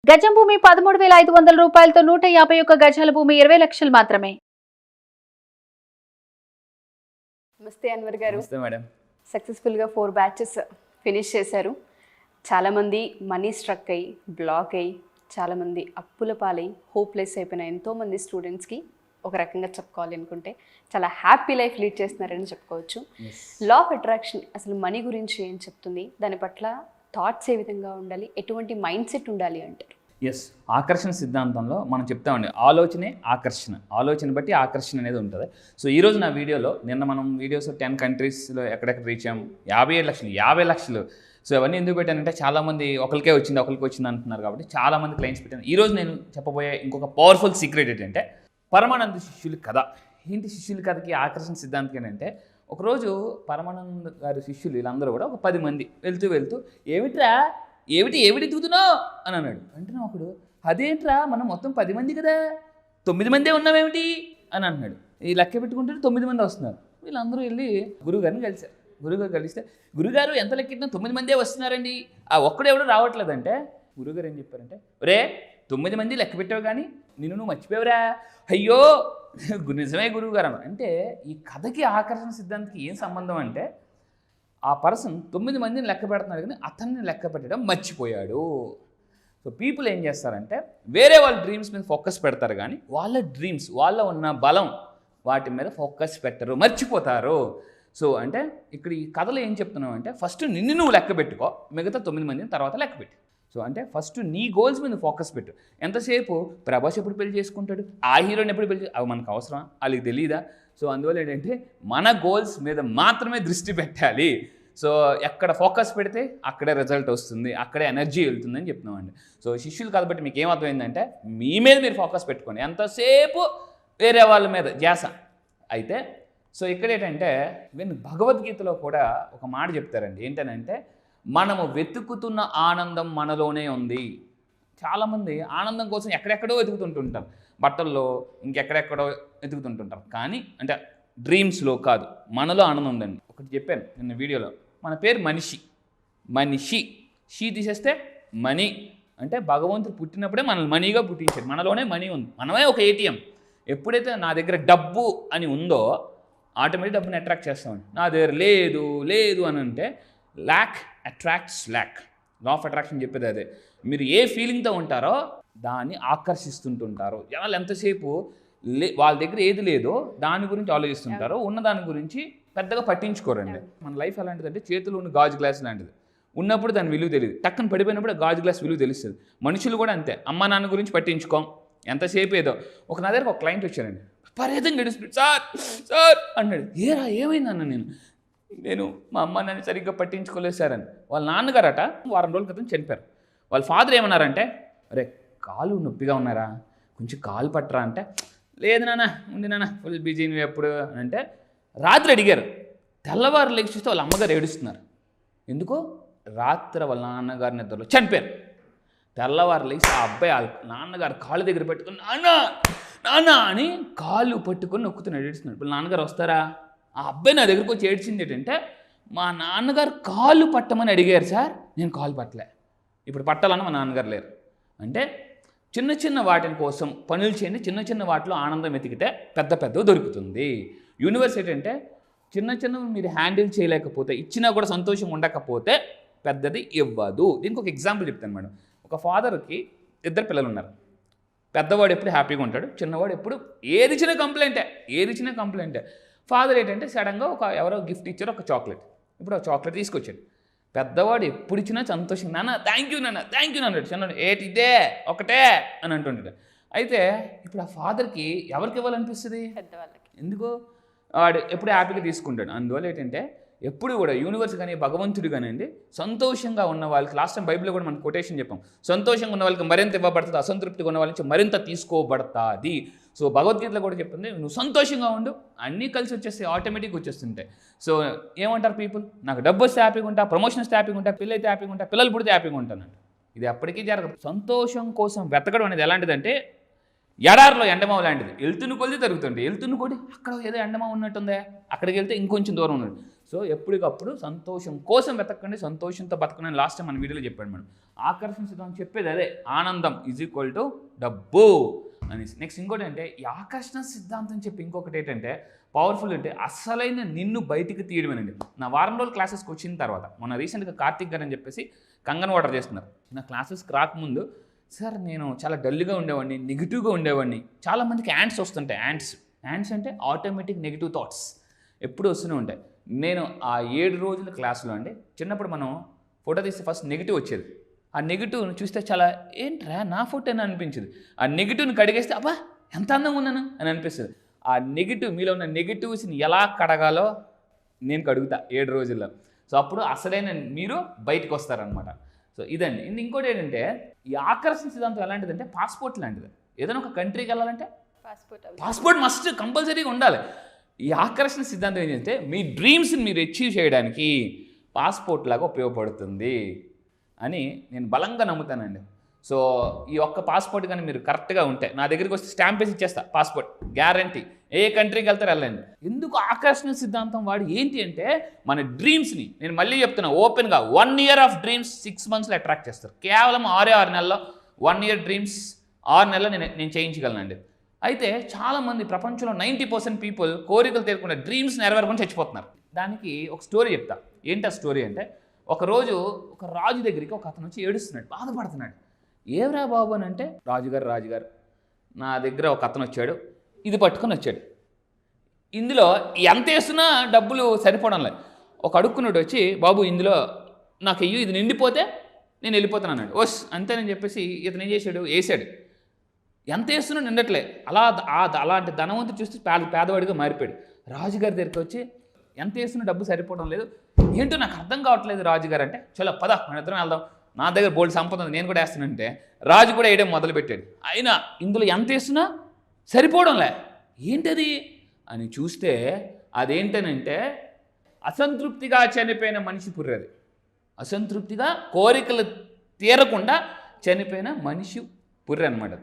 గజం భూమి 13,500 రూపాయలతో 151 గజాల భూమి 20 లక్షలు మాత్రమే. నమస్తే అన్వర్ గారు. నమస్తే మేడం. సక్సెస్ఫుల్గా 4 బ్యాచెస్ ఫినిష్ చేశారు. చాలామంది మనీ స్ట్రక్ అయ్యి బ్లాక్ అయ్యి చాలామంది అప్పుల పాలై హోప్లెస్ అయిపోయిన ఎంతోమంది స్టూడెంట్స్కి ఒక రకంగా చెప్పుకోవాలి అనుకుంటే చాలా హ్యాపీ లైఫ్ లీడ్ చేస్తున్నారని చెప్పుకోవచ్చు. లా ఆఫ్ అట్రాక్షన్ అసలు మనీ గురించి ఏం చెప్తుంది, దాని పట్ల థాట్స్ ఏ విధంగా ఉండాలి, ఎటువంటి మైండ్ సెట్ ఉండాలి అంటారు? ఎస్, ఆకర్షణ సిద్ధాంతంలో మనం చెప్తామండి, ఆలోచనే ఆకర్షణ, ఆలోచన బట్టి ఆకర్షణ అనేది ఉంటుంది. సో ఈరోజు నా వీడియోలో నిన్న మనం వీడియోస్ 10 కంట్రీస్లో ఎక్కడెక్కడ రీచ్ అయ్యాం, 50 లక్షలు. సో అవన్నీ ఎందుకు పెట్టానంటే చాలామంది ఒకరికే వచ్చింది అంటున్నారు కాబట్టి చాలామంది క్లయింట్స్ పెట్టాను. ఈరోజు నేను చెప్పబోయే ఇంకొక పవర్ఫుల్ సీక్రెట్ ఏంటంటే పరమానంద శిష్యుల కథ. ఏంటి శిష్యుల కథకి ఆకర్షణ సిద్ధాంతం ఏంటంటే, ఒకరోజు పరమానంద గారి శిష్యులు వీళ్ళందరూ కూడా ఒక 10 మంది వెళ్తూ ఏమిట్రా ఏమిటి దిగుతున్నావు అని అన్నాడు. వెంటనే ఒకడు, అదేంట్రా మనం మొత్తం 10 మంది కదా, 9 మందే ఉన్నామేమిటి అని అన్నాడు. ఈ లెక్క పెట్టుకుంటే 9 మంది వస్తున్నారు. వీళ్ళందరూ వెళ్ళి గురువుగారిని కలిశారు. గురువుగారు కలిస్తే, గురుగారు ఎంత లెక్కినా 9 మందే వస్తున్నారండి, ఆ ఒక్కడు ఎవడు రావట్లేదంటే గురువుగారు ఏం చెప్పారంటే, ఒరే 9 మంది లెక్క పెట్టావు కానీ నువ్వు మర్చిపోయావురా. అయ్యో నిజమే గురువుగారు అన్న. అంటే ఈ కథకి ఆకర్షణ సిద్ధాంతానికి ఏం సంబంధం అంటే, ఆ పర్సన్ 9 మందిని లెక్క పెడుతున్నాడు కానీ అతన్ని లెక్క పెట్టడం మర్చిపోయాడు. సో పీపుల్ ఏం చేస్తారంటే వేరే వాళ్ళ డ్రీమ్స్ మీద ఫోకస్ పెడతారు కానీ వాళ్ళ డ్రీమ్స్, వాళ్ళ ఉన్న బలం వాటి మీద ఫోకస్ పెట్టరు, మర్చిపోతారు. సో అంటే ఇక్కడ ఈ కథలో ఏం చెప్తున్నావు అంటే, ఫస్ట్ నిన్ను నువ్వు లెక్క పెట్టుకో, మిగతా 9 మందిని తర్వాత లెక్క పెట్టు. సో అంటే ఫస్ట్ నీ గోల్స్ మీద ఫోకస్ పెట్టు. ఎంతసేపు ప్రభాస్ ఎప్పుడు పెళ్లి చేసుకుంటాడు, ఆ హీరోని ఎప్పుడు పెళ్లి, అవి మనకు అవసరం, వాళ్ళకి తెలియదా? సో అందువల్ల ఏంటంటే మన గోల్స్ మీద మాత్రమే దృష్టి పెట్టాలి. సో ఎక్కడ ఫోకస్ పెడితే అక్కడే రిజల్ట్ వస్తుంది, అక్కడే ఎనర్జీ వెళ్తుందని చెప్తున్నామండి. సో శిష్యులు కాబట్టి మీకు ఏమర్థమైందంటే, మీ మీద మీరు ఫోకస్ పెట్టుకోండి, ఎంతసేపు వేరే వాళ్ళ మీద ధ్యాస. అయితే సో ఇక్కడ ఏంటంటే భగవద్గీతలో కూడా ఒక మాట చెప్తారండి. ఏంటనంటే, మనము వెతుకుతున్న ఆనందం మనలోనే ఉంది. చాలామంది ఆనందం కోసం ఎక్కడెక్కడో వెతుకుతుంటుంటారు, బట్టల్లో ఇంకెక్కడెక్కడో వెతుకుతుంటుంటారు. కానీ అంటే డ్రీమ్స్లో కాదు, మనలో ఆనందం ఉందండి. ఒకటి చెప్పాను నిన్న వీడియోలో, మన పేరు మనిషి షీ తీసేస్తే మనీ. అంటే భగవంతుడు పుట్టినప్పుడే మనల్ని మనీగా పుట్టించారు, మనలోనే మనీ ఉంది, మనమే ఒక ఏటీఎం. ఎప్పుడైతే నా దగ్గర డబ్బు అని ఉందో ఆటోమేటిక్ డబ్బుని అట్రాక్ట్ చేస్తామండి. నా దగ్గర లేదు అని అంటే lakh attracts lakh. Law of attraction చెప్పేది అదే. మీరు ఏ ఫీలింగ్తో ఉంటారో దాన్ని ఆకర్షిస్తుంటుంటారు. జనాలు ఎంతసేపు వాళ్ళ దగ్గర ఏది లేదో దాని గురించి ఆలోచిస్తుంటారు, ఉన్న దాని గురించి పెద్దగా పట్టించుకోరండి. మన లైఫ్ ఎలాంటిదంటే చేతిలో ఉన్న గాజు గ్లాస్ లాంటిది. ఉన్నప్పుడు దాని విలువ తెలియదు, టక్కన పడిపోయినప్పుడు గాజు గ్లాస్ విలువ తెలుస్తుంది. మనుషులు కూడా అంతే, అమ్మ నాన్న గురించి పట్టించుకోం, ఎంతసేపు ఏదో. నా దగ్గరకు ఒక క్లయింట్ వచ్చారండి, పరేదం గడుస్తుంది, సార్ అన్నాడు. ఏమైంది అన్న, నేను మా అమ్మ నాన్న సరిగ్గా పట్టించుకోలేదు సార్ అని. వాళ్ళ నాన్నగారట వారం రోజుల క్రితం చనిపోయారు. వాళ్ళ ఫాదర్ ఏమన్నారంటే, అరే కాలు నొప్పిగా ఉన్నారా, కొంచెం కాలు పట్టరా అంటే, లేదు నాన్న ఉంది నాన్న, ఫుల్ బిజీ నువ్వు ఎప్పుడు అంటే. రాత్రి అడిగారు, తెల్లవారు లేచి చూస్తే వాళ్ళ అమ్మగారు ఏడుస్తున్నారు. ఎందుకో రాత్రి వాళ్ళ నాన్నగారి నిద్రలో చనిపోయారు. తెల్లవారు లేచి ఆ అబ్బాయి వాళ్ళ నాన్నగారు కాళ్ళు దగ్గర పెట్టుకుని నాన్న అని కాళ్ళు పట్టుకొని నొక్కుతున్నాడు, ఏడుస్తున్నాడు. వాళ్ళ నాన్నగారు వస్తారా? ఆ అబ్బాయి నా దగ్గరకు వచ్చి ఏడ్చింది ఏంటంటే, మా నాన్నగారు కాళ్ళు పట్టమని అడిగారు సార్, నేను కాలు పట్టలే, ఇప్పుడు పట్టాలని మా నాన్నగారు లేరు. అంటే చిన్న వాటి కోసం పనులు చేయండి, చిన్న వాటిలో ఆనందం వెతికితే పెద్ద దొరుకుతుంది. యూనివర్స్ ఏంటంటే, చిన్నవి మీరు హ్యాండిల్ చేయలేకపోతే, ఇచ్చినా కూడా సంతోషం ఉండకపోతే పెద్దది ఇవ్వదు. దీనికి ఒక ఎగ్జాంపుల్ చెప్తాను మేడం. ఒక ఫాదర్కి 2 పిల్లలు ఉన్నారు. పెద్దవాడు ఎప్పుడు హ్యాపీగా ఉంటాడు, చిన్నవాడు ఎప్పుడు ఏది చిన్న కంప్లైంటే. ఫాదర్ ఏంటంటే సడన్గా ఎవరో గిఫ్ట్ ఇచ్చారు, ఒక చాక్లెట్. ఇప్పుడు ఆ చాక్లెట్ తీసుకొచ్చాడు. పెద్దవాడు ఎప్పుడు ఇచ్చినా సంతోషం, నాన్న థ్యాంక్ యూ నాన్న అన్నాడు. చిన్నవాడు ఇదే ఒకటే అని అంటుంటాడు. అయితే ఇప్పుడు ఆ ఫాదర్కి ఎవరికి ఇవ్వాలనిపిస్తుంది? పెద్దవాళ్ళకి. ఎందుకు? వాడు ఎప్పుడు హ్యాపీగా తీసుకుంటాడు. అందువల్ల ఏంటంటే ఎప్పుడు కూడా యూనివర్స్ కానీ భగవంతుడు కానివ్వండి, సంతోషంగా ఉన్న వాళ్ళకి, లాస్ట్ టైం బైబిల్లో కూడా మనం కొటేషన్ చెప్పాం, సంతోషంగా ఉన్న వాళ్ళకి మరింత ఇవ్వబడుతుంది, అసంతృప్తిగా ఉన్న వాళ్ళ నుంచి మరింత తీసుకోబడుతుంది. సో భగవద్గీతలో కూడా చెప్తుంది, నువ్వు సంతోషంగా ఉండు, అన్నీ కలిసి వచ్చేస్తాయి, ఆటోమేటిక్గా వచ్చేస్తుంటాయి. సో ఏమంటారు పీపుల్, నాకు డబ్బు వస్తే హ్యాపీగా ఉంటా, ప్రమోషన్ వస్తే హ్యాపీగా ఉంటా, పిల్లలు అయితే హ్యాపీగా ఉంటా, పిల్లలు పుడితే హ్యాపీగా ఉంటానంట. ఇది అప్పటికీ జరగదు. సంతోషం కోసం వెతకడం అనేది ఎలాంటిదంటే, ఎడారిలో ఎండమావు లాంటిది. వెళ్తున్న కొద్ది తరుగుతుంది, వెళ్తున్న కొద్ది అక్కడ ఏదో ఎండమావు ఉన్నట్టుందే, అక్కడికి వెళ్తే ఇంకొంచెం దూరం ఉన్నది. సో ఎప్పటికప్పుడు సంతోషం కోసం వెతకండి, సంతోషంతో బతకండి. లాస్ట్ టైం మన వీడియోలో చెప్పాడు మేడం. ఆకర్షణ సిద్ధాంతం చెప్పేది అదే, ఆనందం ఈజ్ ఈక్వల్ టు డబ్బు అనేసి. నెక్స్ట్ ఇంకోటి అంటే ఈ ఆకర్షణ సిద్ధాంతం చెప్పి ఇంకొకటి ఏంటంటే పవర్ఫుల్ అంటే అసలైన నిన్ను బయటికి తీయడమేనండి. నా వారం రోజులు క్లాసెస్కి వచ్చిన తర్వాత మొన్న రీసెంట్గా కార్తిక్ గారు అని చెప్పేసి కంగన్ వాటర్ చేస్తున్నారు. నా క్లాసెస్కి రాకముందు సార్ నేను చాలా డల్గా ఉండేవాడిని, నెగిటివ్గా ఉండేవాడిని. చాలామందికి యాంట్స్ వస్తుంటాయి. యాంట్స్ అంటే ఆటోమేటిక్ నెగిటివ్ థాట్స్ ఎప్పుడు వస్తూనే ఉంటాయి. నేను ఆ 7 రోజుల క్లాసులో అండి, చిన్నప్పుడు మనం ఫోటో తీస్తే ఫస్ట్ నెగిటివ్ వచ్చేది. ఆ నెగిటివ్ని చూస్తే చాలా ఏంట్రా నా ఫోటోని అనిపించింది. ఆ నెగిటివ్ని కడిగేస్తే అబ్బా ఎంత అందంగా ఉన్నాను అని అనిపిస్తుంది. ఆ నెగిటివ్, మీలో ఉన్న నెగిటివ్స్ని ఎలా కడగాలో నేను కడుగుతా 7 రోజుల్లో. సో అప్పుడు అసలైన మీరు బయటకు వస్తారనమాట. సో ఇదండి. ఇంకోటి ఏంటంటే ఈ ఆకర్షణ సిద్ధాంతం ఎలాంటిదంటే పాస్పోర్ట్ లాంటిది. ఏదైనా ఒక కంట్రీకి వెళ్ళాలంటే పాస్పోర్ట్ మస్ట్ కంపల్సరీగా ఉండాలి. ఈ ఆకర్షణ సిద్ధాంతం ఏంటంటే మీ డ్రీమ్స్ని మీరు అచీవ్ చేయడానికి పాస్పోర్ట్ లాగా ఉపయోగపడుతుంది అని నేను బలంగా నమ్ముతానండి. సో ఈ ఒక్క పాస్పోర్ట్ కానీ మీరు కరెక్ట్గా ఉంటే నా దగ్గరికి వస్తే స్టాంప్ వేసి ఇచ్చేస్తా, పాస్పోర్ట్ గ్యారంటీ. ఏ కంట్రీకి వెళ్తారు వెళ్ళండి. ఎందుకు ఆకర్షణ సిద్ధాంతం వాడు ఏంటి అంటే మన డ్రీమ్స్ని, నేను మళ్ళీ చెప్తున్నా ఓపెన్గా, 1 year ఆఫ్ డ్రీమ్స్ 6 monthsలో అట్రాక్ట్ చేస్తారు. కేవలం 6 నెలల్లో 1 year డ్రీమ్స్ 6 నెలల్లో నేను చేయించగలనండి. అయితే చాలామంది ప్రపంచంలో 90% పీపుల్ కోరికలు తీరకుండా డ్రీమ్స్ నెరవేరకుండా చచ్చిపోతున్నారు. దానికి ఒక స్టోరీ చెప్తా. ఏంటి ఆ స్టోరీ అంటే, ఒకరోజు ఒక రాజు దగ్గరికి ఒక అతను వచ్చి ఏడుస్తున్నాడు, బాధపడుతున్నాడు. ఏవరా బాబు అని అంటే, రాజుగారు నా దగ్గర ఒక అతను వచ్చాడు, ఇది పట్టుకొని వచ్చాడు. ఇందులో ఎంత వేస్తున్నా డబ్బులు సరిపోవడం లేదు. ఒక అడుక్కున్నాడు వచ్చి, బాబు ఇందులో నాకు అయ్యో ఇది నిండిపోతే నేను వెళ్ళిపోతాను అన్నాడు. ఓస్ అంతేనని చెప్పేసి ఇతను ఏం చేశాడు, వేసాడు. ఎంత వేస్తున్నా నిండట్లే. అలాంటి ధనవంతుడు చూస్తే పేదవాడిగా మారిపోయాడు. రాజుగారి దగ్గరికి వచ్చి ఎంత వేస్తున్నా డబ్బు సరిపోవడం లేదు, ఏంటో నాకు అర్థం కావట్లేదు రాజుగారు అంటే, చలో పద మన ఇద్దరం వెళ్దాం, నా దగ్గర బోల్డ్ సంపద ఉంది, నేను కూడా వేస్తానంటే రాజు కూడా వేయడం మొదలుపెట్టాడు. అయినా ఇందులో ఎంత వేస్తున్నా సరిపోవడంలే, ఏంటది అని చూస్తే అదేంటనంటే అసంతృప్తిగా చనిపోయిన మనిషి పుర్రెది. అసంతృప్తిగా కోరికలు తీరకుండా చనిపోయిన మనిషి పుర్రె అనమాట.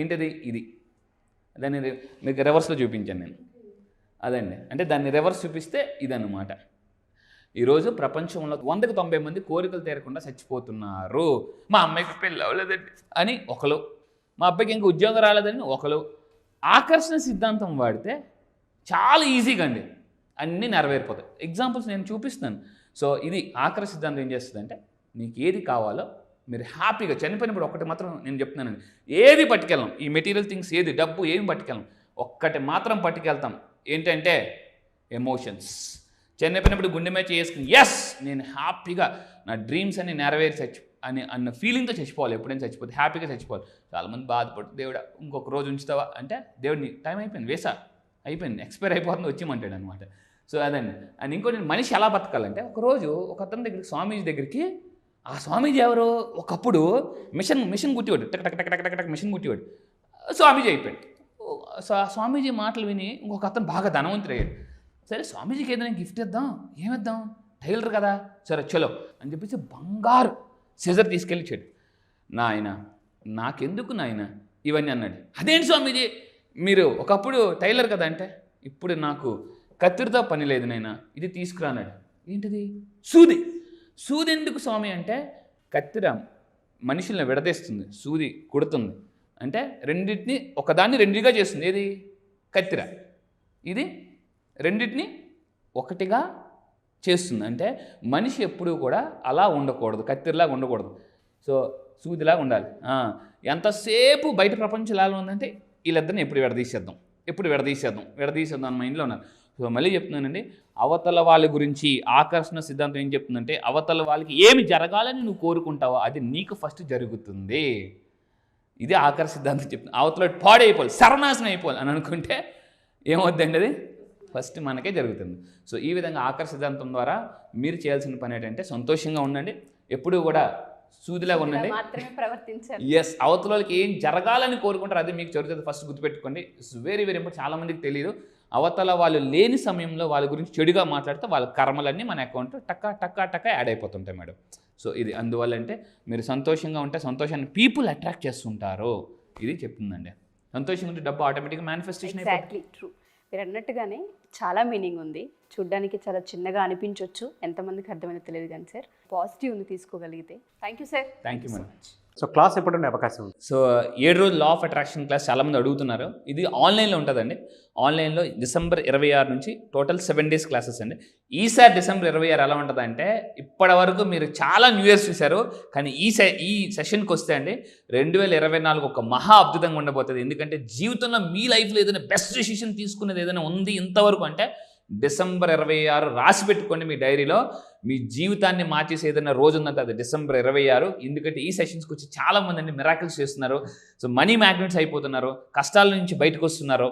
ఏంటిది? ఇది. దాన్ని మీకు రివర్స్లో చూపించాను నేను. అదండి, అంటే దాన్ని రివర్స్ చూపిస్తే ఇదన్నమాట. ఈరోజు ప్రపంచంలో 100కి 90 మంది కోరికలు తీరకుండా చచ్చిపోతున్నారు. మా అమ్మాయికి పెళ్ళి అవ్వలేదండి అని ఒకరు, మా అబ్బాయికి ఇంకా ఉద్యోగం రాలేదని ఒకరు. ఆకర్షణ సిద్ధాంతం వాడితే చాలా ఈజీగా అండి అన్నీ నెరవేరిపోతాయి. ఎగ్జాంపుల్స్ నేను చూపిస్తాను. సో ఇది ఆకర్షణ సిద్ధాంతం ఏం చేస్తుందంటే, మీకు ఏది కావాలో మీరు హ్యాపీగా చనిపోయినప్పుడు ఒక్కటి మాత్రం నేను చెప్తున్నానండి, ఏది పట్టుకెళ్ళాం, ఈ మెటీరియల్ థింగ్స్ ఏది, డబ్బు ఏమి పట్టుకెళ్ళాం, ఒక్కటి మాత్రం పట్టుకెళ్తాం. ఏంటంటే ఎమోషన్స్. చనిపోయినప్పుడు గుండె మీద చేసుకుని ఎస్ నేను హ్యాపీగా నా డ్రీమ్స్ అన్ని నెరవేరి అన్న ఫీలింగ్తో చచ్చిపోవాలి. ఎప్పుడైనా చచ్చిపోతే హ్యాపీగా చచ్చిపోవాలి. చాలామంది బాధపడుతుంది, దేవుడా ఇంకొక రోజు ఉంచుతావా అంటే, దేవుడిని టైం అయిపోయింది, అయిపోయింది, ఎక్స్పైర్ అయిపోతుంది, వచ్చేయమంటాడు అనమాట. సో అదండి. అండ్ ఇంకోటి మనిషి ఎలా బతకాలంటే, ఒకరోజు ఒక అతని దగ్గరికి, స్వామీజీ దగ్గరికి, ఆ స్వామీజీ ఎవరు, ఒకప్పుడు మిషన్ కుట్టివాడు, టక్ టక్ టక్ టక్ టక్ మిషన్ కుట్టివాడు, స్వామీజీ అయిపోయాడు. స్వామీజీ మాటలు విని ఇంకొక అతను బాగా ధనవంతుడు అయ్యాడు. సరే స్వామీజీకి ఏదైనా గిఫ్ట్ ఇద్దాం, ఏమిద్దాం, టైలర్ కదా, సరే చలో అని చెప్పేసి బంగారు సిజర్ తీసుకెళ్ళి ఇచ్చాడు. నాయన నాకెందుకు నాయన ఇవన్నీ అన్నాడు. అదేంటి స్వామీజీ మీరు ఒకప్పుడు టైలర్ కదా అంటే, ఇప్పుడు నాకు కత్తిరితో పని లేదు నాయన, ఇది తీసుకురాన్నాడు. ఏంటిది? సూది ఎందుకు స్వామి అంటే, కత్తిర మనుషుల్ని విడదీస్తుంది, సూది కుడుతుంది అంటే రెండింటిని ఒకదాన్ని రెండుగా చేస్తుంది. ఏది? కత్తిర. ఇది రెండింటిని ఒకటిగా చేస్తుంది. అంటే మనిషి ఎప్పుడూ కూడా అలా ఉండకూడదు, కత్తిరలాగా ఉండకూడదు. సో సూదిలాగా ఉండాలి. ఎంతసేపు బయట ప్రపంచం ఎలా ఉందంటే, వీళ్ళిద్దరిని ఎప్పుడు విడదీసేద్దాం అని మైండ్లో ఉన్నారు. సో మళ్ళీ చెప్తున్నానండి, అవతల వాళ్ళ గురించి ఆకర్షణ సిద్ధాంతం ఏం చెప్తుందంటే, అవతల వాళ్ళకి ఏమి జరగాలని నువ్వు కోరుకుంటావో అది నీకు ఫస్ట్ జరుగుతుంది. ఇది ఆకర్షణ సిద్ధాంతం చెప్తుంది. అవతల పాడైపోవాలి, సర్వనాశనం అయిపోవాలి అని అనుకుంటే ఏమవుద్దండి, అది ఫస్ట్ మనకే జరుగుతుంది. సో ఈ విధంగా ఆకర్షణ సిద్ధాంతం ద్వారా మీరు చేయాల్సిన పని ఏంటంటే, సంతోషంగా ఉండండి, ఎప్పుడూ కూడా సూదిలాగా ఉండండి, ఎస్ అవతల వాళ్ళకి ఏం జరగాలని కోరుకుంటారు అది మీకు జరుగుతుంది. ఫస్ట్ గుర్తుపెట్టుకోండి. It's very very important. చాలామందికి తెలియదు, అవతల వాళ్ళు లేని సమయంలో వాళ్ళ గురించి చెడుగా మాట్లాడితే వాళ్ళ కర్మలన్నీ మన అకౌంట్ టక్కా యాడ్ అయిపోతుంటాయి మేడం. సో ఇది అందువల్ల అంటే, మీరు సంతోషంగా ఉంటే సంతోషాన్ని పీపుల్ అట్రాక్ట్ చేస్తుంటారు, ఇది చెప్తుందండి. సంతోషంగా ఉంటే డబ్బు ఆటోమేటిక్గా మేనిఫెస్టేషన్ అయిపోతుంది. ట్రూ. మీరు అన్నట్టుగానే చాలా మీనింగ్ ఉంది. చూడ్డానికి చాలా చిన్నగా అనిపించవచ్చు, ఎంతమందికి అర్థమైందో తెలియదు కానీ సార్ పాజిటివ్ని తీసుకోగలిగితే. Thank you sir. Thank you madam. So class ఎప్పుడు ఉండే అవకాశం ఉంది? సో 7 రోజులు లా ఆఫ్ అట్రాక్షన్ క్లాస్ చాలామంది అడుగుతున్నారు. ఇది ఆన్లైన్లో ఉంటుందండి. ఆన్లైన్లో డిసెంబర్ 26 నుంచి టోటల్ 7 days క్లాసెస్ అండి. ఈసారి డిసెంబర్ 26 ఎలా ఉంటుందంటే, ఇప్పటి వరకు మీరు చాలా న్యూ ఇయర్స్ చూశారు, కానీ ఈ సెషన్కి వస్తే అండి 2024 ఒక మహా అద్భుతంగా ఉండబోతుంది. ఎందుకంటే జీవితంలో మీ లైఫ్లో ఏదైనా బెస్ట్ డెసిషన్ తీసుకునేది ఏదైనా ఉంది ఇంతవరకు అంటే డిసెంబర్ 26 రాసి పెట్టుకోండి మీ డైరీలో. మీ జీవితాన్ని మార్చేసి ఏదైనా రోజు ఉందంటే అది డిసెంబర్ 26. ఎందుకంటే ఈ సెషన్స్కి వచ్చి చాలామంది అండి మిరాకిల్స్ చేస్తున్నారు. సో మనీ మ్యాగ్నెట్స్ అయిపోతున్నారు, కష్టాల నుంచి బయటకు వస్తున్నారు.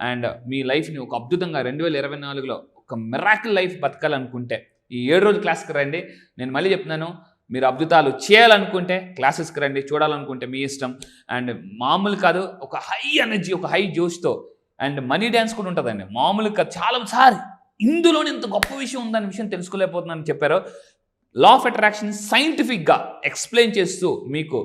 అండ్ మీ లైఫ్ని ఒక అద్భుతంగా 2024లో ఒక మిరాకిల్ లైఫ్ బతకాలనుకుంటే ఈ 7 రోజుల క్లాస్కి రండి. నేను మళ్ళీ చెప్తున్నాను, మీరు అద్భుతాలు చేయాలనుకుంటే క్లాసెస్కి రండి, చూడాలనుకుంటే మీ ఇష్టం. అండ్ మామూలు కాదు, ఒక హై ఎనర్జీ, ఒక హై జోష్తో అండ్ మనీ డ్యాన్స్ కూడా ఉంటుందండి. మామూలుగా చాలాసారి ఇందులోనే ఇంత గొప్ప విషయం ఉందనే విషయం తెలుసుకోలేకపోతున్నానని చెప్పారు. లా ఆఫ్ అట్రాక్షన్ సైంటిఫిక్గా ఎక్స్ప్లెయిన్ చేస్తూ మీకు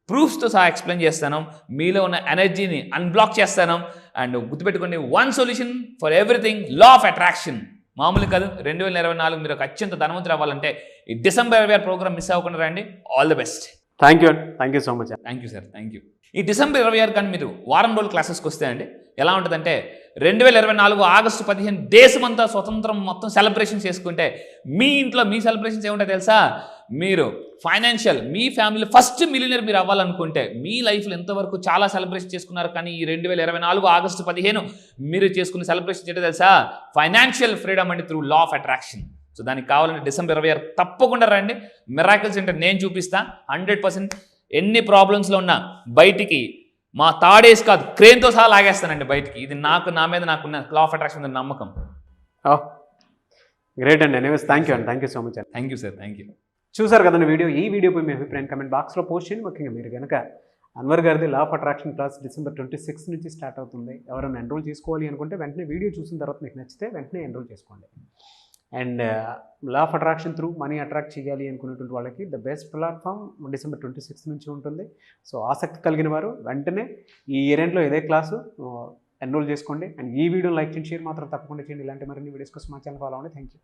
ప్రూఫ్స్తో సహా ఎక్స్ప్లెయిన్ చేస్తాను. మీలో ఉన్న ఎనర్జీని అన్బ్లాక్ చేస్తాను. అండ్ గుర్తుపెట్టుకోండి, one solution for everything, law of attraction. మామూలు కాదు, 2024 మీరు ఒక అత్యంత ధనవంతులు అవ్వాలంటే ఈ డిసెంబర్ 26 ప్రోగ్రామ్ మిస్ అవ్వకుండా రండి. All the best. Thank you so much. Thank you sir. Thank you. ఈ డిసెంబర్ 26 కానీ మీరు వారం రోజులు క్లాసెస్కి వస్తే అండి ఎలా ఉంటుందంటే, 2024 ఆగస్టు 15 దేశమంతా స్వతంత్రం మొత్తం సెలబ్రేషన్ చేసుకుంటే మీ ఇంట్లో మీ సెలబ్రేషన్స్ ఏముంటాయి తెలుసా? మీరు ఫైనాన్షియల్, మీ ఫ్యామిలీ ఫస్ట్ మిలియనర్ మీరు అవ్వాలనుకుంటే మీ లైఫ్లో ఎంతవరకు చాలా సెలబ్రేషన్ చేసుకున్నారు, కానీ ఈ 2024 ఆగస్టు 15 మీరు చేసుకున్న సెలబ్రేషన్ ఏంటో తెలుసా? ఫైనాన్షియల్ ఫ్రీడమ్ అంటే through law of attraction. So దానికి కావాలంటే డిసెంబర్ 26 తప్పకుండా రండి. మిరాకిల్స్ అంటే నేను చూపిస్తా 100%. ఎన్ని ప్రాబ్లమ్స్లో ఉన్నా బయటికి మా తాడేసి కాదు, క్రేన్తో సహా లాగేస్తానండి బయటికి. ఇది నా మీద నాకున్న లా ఆఫ్ అట్రాక్షన్ మీద నమ్మకం. గ్రేట్ అండి. Anyways thank you so much. Thank you sir. Thank you. చూసారు కదండి వీడియో. ఈ వీడియోపై మీ అభిప్రాయం కమెంట్ బాక్స్లో పోస్ట్ చేయండి. ముఖ్యంగా మీరు కనుక అన్వర్ గారిది law of attraction class December 26 నుంచి స్టార్ట్ అవుతుంది. ఎవరైనా ఎన్రోల్ చేసుకోవాలి అనుకుంటే వెంటనే వీడియో చూసిన తర్వాత మీకు నచ్చితే వెంటనే ఎన్రోల్ చేసుకోండి. And law of attraction through money attract చేయాలి అనుకునేటువంటి వాళ్ళకి ద బెస్ట్ ప్లాట్ఫామ్ డిసెంబర్ 26 నుంచి ఉంటుంది. సో ఆసక్తి కలిగిన వారు వెంటనే ఈ ఈవెంట్లో ఇదే క్లాసు ఎన్రోల్ చేసుకోండి. అండ్ ఈ వీడియో లైక్ చేయండి, షేర్ మాత్రం తప్పకుండా చేయండి. ఇలాంటి మరిన్ని వీడియోస్ కోసం మా ఛానల్ ఫాలో అవ్వండి. Thank you.